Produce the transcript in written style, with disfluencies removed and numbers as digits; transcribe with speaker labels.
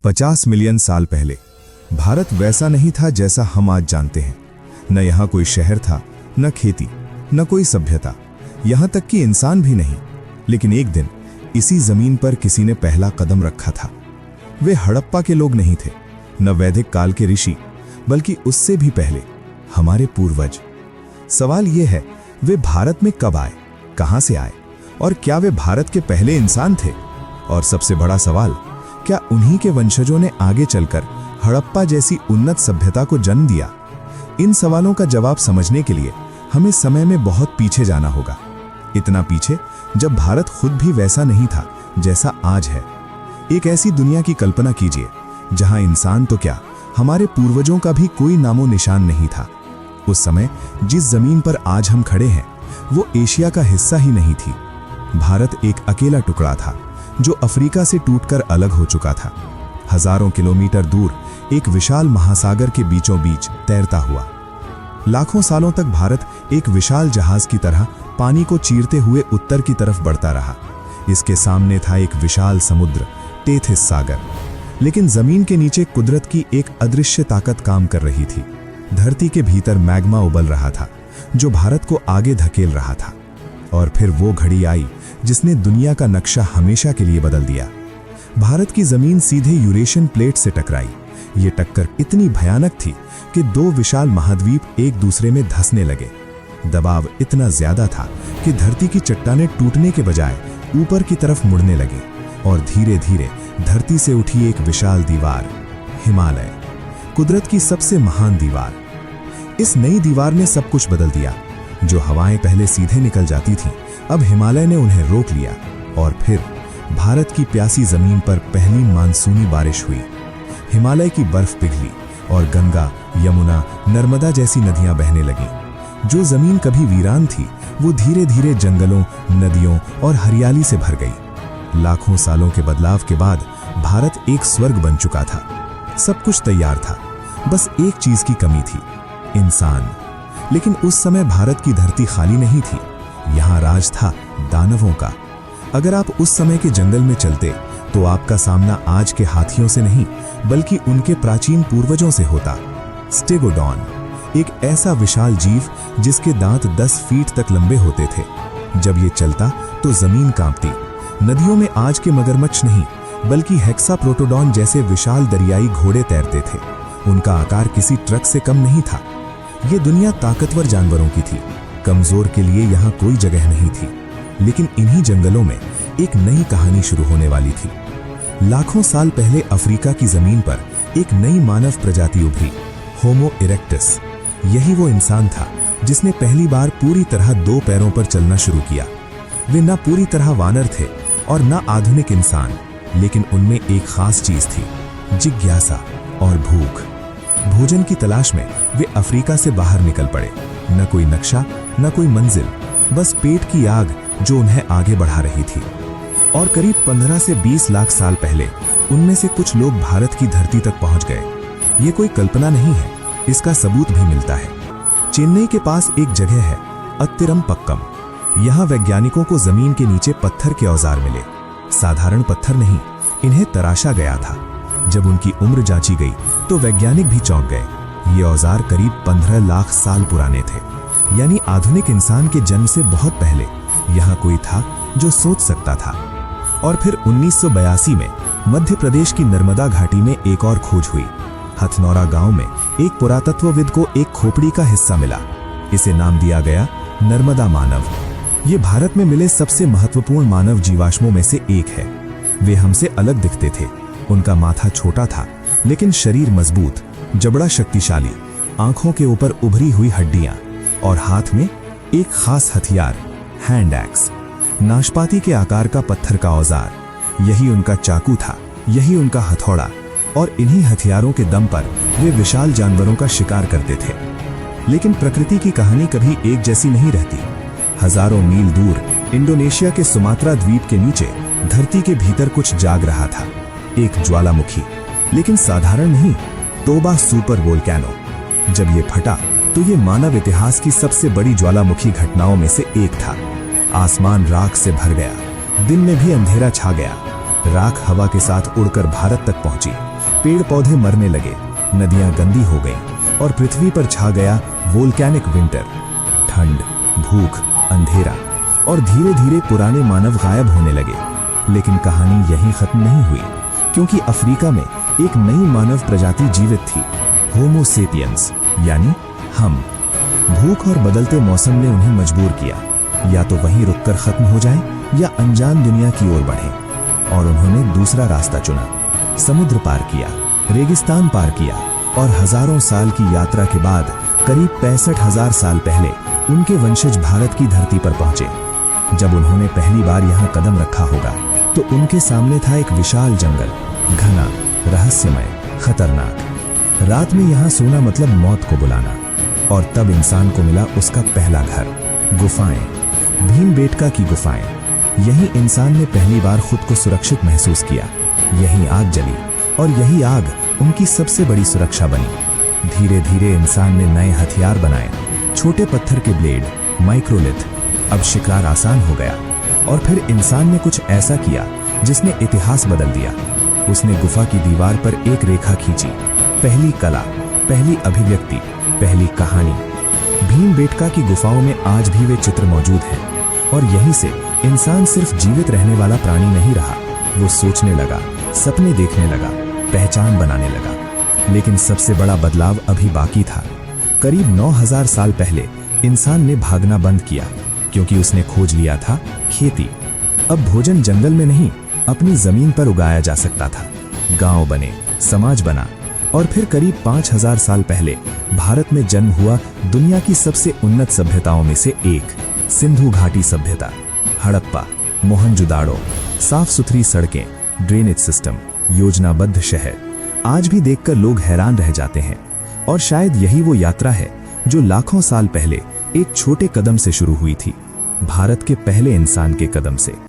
Speaker 1: 50 million साल पहले भारत वैसा नहीं था जैसा हम आज जानते हैं। न यहाँ कोई शहर था, न खेती, न कोई सभ्यता, यहाँ तक कि इंसान भी नहीं। लेकिन एक दिन इसी जमीन पर किसी ने पहला कदम रखा था। वे हड़प्पा के लोग नहीं थे, न वैदिक काल के ऋषि, बल्कि उससे भी पहले हमारे पूर्वज। सवाल यह है, वे भारत में कब आए, कहां से आए, और क्या वे भारत के पहले इंसान थे? और सबसे बड़ा सवाल, क्या उन्हीं के वंशजों ने आगे चलकर हड़प्पा जैसी उन्नत सभ्यता को जन्म दिया? इन सवालों का जवाब समझने के लिए हमें समय में बहुत पीछे जाना होगा। इतना पीछे जब भारत खुद भी वैसा नहीं था जैसा आज है। एक ऐसी दुनिया की कल्पना कीजिए जहां इंसान तो क्या, हमारे पूर्वजों का भी कोई नामो निशान नहीं था। उस समय जिस जमीन पर आज हम खड़े हैं वो एशिया का हिस्सा ही नहीं थी। भारत एक अकेला टुकड़ा था जो अफ्रीका से टूटकर अलग हो चुका था। हजारों किलोमीटर दूर एक विशाल महासागर के बीचों बीच तैरता हुआ। लाखों सालों तक भारत एक विशाल जहाज की तरह पानी को चीरते हुए उत्तर की तरफ बढ़ता रहा। इसके सामने था एक विशाल समुद्र, टेथिस सागर। लेकिन जमीन के नीचे कुदरत की एक अदृश्य ताकत काम कर रही थी। धरती के भीतर मैग्मा उबल रहा था जो भारत को आगे धकेल रहा था। और फिर वो घड़ी आई जिसने दुनिया का नक्शा हमेशा के लिए बदल दिया। भारत की जमीन सीधे यूरेशियन प्लेट से टकराई। ये टक्कर इतनी भयानक थी कि दो विशाल महाद्वीप एक दूसरे में धंसने लगे। दबाव इतना ज्यादा था कि धरती की चट्टानें टूटने के बजाय ऊपर की तरफ मुड़ने लगी और धीरे धीरे धरती से उठी एक विशाल दीवार, हिमालय, कुदरत की सबसे महान दीवार। इस नई दीवार ने सब कुछ बदल दिया। जो हवाएं पहले सीधे निकल जाती थीं, अब हिमालय ने उन्हें रोक लिया। और फिर भारत की प्यासी जमीन पर पहली मानसूनी बारिश हुई। हिमालय की बर्फ पिघली और गंगा, यमुना, नर्मदा जैसी नदियां बहने लगीं। जो जमीन कभी वीरान थी वो धीरे धीरे जंगलों, नदियों और हरियाली से भर गई। लाखों सालों के बदलाव के बाद भारत एक स्वर्ग बन चुका था। सब कुछ तैयार था, बस एक चीज की कमी थी, इंसान। लेकिन उस समय भारत की धरती खाली नहीं थी। यहाँ राज था दानवों का। अगर आप उस समय के जंगल में चलते तो आपका सामना आज के हाथियों से नहीं बल्कि उनके प्राचीन पूर्वजों से होता। स्टेगोडॉन, एक ऐसा विशाल जीव जिसके दांत 10 फीट तक लंबे होते थे। जब ये चलता तो जमीन कांपती। नदियों में आज के मगरमच्छ नहीं बल्कि हेक्साप्रोटोडॉन जैसे विशाल दरियाई घोड़े तैरते थे। उनका आकार किसी ट्रक से कम नहीं था। ये दुनिया ताकतवर जानवरों की थी, कमजोर के लिए यहाँ कोई जगह नहीं थी। लेकिन इन्हीं जंगलों में एक नई कहानी शुरू होने वाली थी। लाखों साल पहले अफ्रीका की जमीन पर एक नई मानव प्रजाति उभरी, होमो इरेक्टस। यही वो इंसान था जिसने पहली बार पूरी तरह 2 पैरों पर चलना शुरू किया। वे न पूरी तरह वानर थे और न आधुनिक इंसान, लेकिन उनमें एक खास चीज थी, जिज्ञासा और भूख। भोजन की तलाश में वे अफ्रीका से बाहर निकल पड़े। न कोई नक्शा, न कोई मंजिल, बस पेट की आग जो उन्हें आगे बढ़ा रही थी। और करीब 15 से 20 लाख साल पहले उनमें से कुछ लोग भारत की धरती तक पहुंच गए। ये कोई कल्पना नहीं है, इसका सबूत भी मिलता है। चेन्नई के पास एक जगह है, अत्तिरमपक्कम। यहाँ वैज्ञानिकों को जमीन के नीचे पत्थर के औजार मिले। साधारण पत्थर नहीं, इन्हें तराशा गया था। जब उनकी उम्र जांची गई तो वैज्ञानिक भी चौंक गए। ये औजार करीब 15 लाख साल पुराने थे, यानी आधुनिक इंसान के जन्म से बहुत पहले यहाँ कोई था जो सोच सकता था। और फिर 1982 में मध्य प्रदेश की नर्मदा घाटी में एक और खोज हुई। हथनौरा गांव में एक पुरातत्वविद को एक खोपड़ी का हिस्सा मिला। इसे नाम दिया गया नर्मदा मानव। ये भारत में मिले सबसे महत्वपूर्ण मानव जीवाश्मों में से एक है। वे हमसे अलग दिखते थे। उनका माथा छोटा था लेकिन शरीर मजबूत, जबड़ा शक्तिशाली, आंखों के ऊपर उभरी हुई हड्डियां और हाथ में एक खास हथियार, हैंड एक्स, नाशपाती के आकार का पत्थर का औजार। यही उनका चाकू था, यही उनका हथौड़ा। और इन्हीं हथियारों के दम पर वे विशाल जानवरों का शिकार करते थे। लेकिन प्रकृति की कहानी कभी एक जैसी नहीं रहती। हजारों मील दूर इंडोनेशिया के सुमात्रा द्वीप के नीचे धरती के भीतर कुछ जाग रहा था, एक ज्वालामुखी। लेकिन साधारण नहीं, तोबा सुपर वोल्केनो। जब ये फटा तो ये मानव इतिहास की सबसे बड़ी ज्वालामुखी घटनाओं में से एक था। आसमान राख से भर गया, दिन में भी अंधेरा छा गया। राख हवा के साथ उड़कर भारत तक पहुंची। पेड़ पौधे मरने लगे, नदियां गंदी हो गईं और पृथ्वी पर छा गया वोल्केनिक विंटर। ठंड, भूख, अंधेरा और धीरे धीरे पुराने मानव गायब होने लगे। लेकिन कहानी यहीं खत्म नहीं हुई, क्योंकि अफ्रीका में एक नई मानव प्रजाति जीवित थी, होमो सेपियंस, यानी हम। भूख और बदलते मौसम ने उन्हें मजबूर किया, या तो वहीं रुककर खत्म हो जाएं या अनजान दुनिया की ओर बढ़ें। और उन्होंने दूसरा रास्ता चुना, समुद्र पार किया, रेगिस्तान पार किया और हजारों साल की यात्रा के बाद करीब 65,000 साल पहले उनके वंशज भारत की धरती पर पहुंचे। जब उन्होंने पहली बार यहां कदम रखा होगा तो उनके सामने था एक विशाल जंगल, घना, रहस्यमय, खतरनाक। रात में यहां सोना मतलब मौत को बुलाना। और तब इंसान को मिला उसका पहला घर, गुफाएं, भीमबेटका की गुफाएं। यहीं इंसान ने पहली बार खुद को सुरक्षित महसूस किया। यहीं आग जली और यही आग उनकी सबसे बड़ी सुरक्षा बनी। धीरे धीरे इंसान ने नए हथियार बनाए, छोटे पत्थर के ब्लेड, माइक्रोलिथ। अब शिकार आसान हो गया। और फिर इंसान ने कुछ ऐसा किया जिसने इतिहास बदल दिया। उसने गुफा की दीवार पर एक रेखा खींची, पहली कला, पहली अभिव्यक्ति, पहली कहानी। भीमबेटका की गुफाओं में आज भी वे चित्र मौजूद हैं। और यहीं से इंसान सिर्फ जीवित रहने वाला प्राणी नहीं रहा, वो सोचने लगा, सपने देखने लगा, पहचान बनाने लगा। लेकिन सबसे बड़ा बदलाव अभी बाकी था। करीब 9,000 साल पहले इंसान ने भागना बंद किया, क्योंकि उसने खोज लिया था खेती। अब भोजन जंगल में नहीं, अपनी जमीन पर उगाया जा सकता था। गांव बने, समाज बना और फिर करीब 5,000 साल पहले भारत में जन्म हुआ दुनिया की सबसे उन्नत सभ्यताओं में से एक, सिंधु घाटी सभ्यता। हड़प्पा, मोहनजोदाड़ो, साफ सुथरी सड़कें, ड्रेनेज सिस्टम, योजनाबद्ध शहर। आज भी देखकर लोग हैरान रह जाते हैं। और शायद यही वो यात्रा है जो लाखों साल पहले एक छोटे कदम से शुरू हुई थी, भारत के पहले इंसान के कदम से।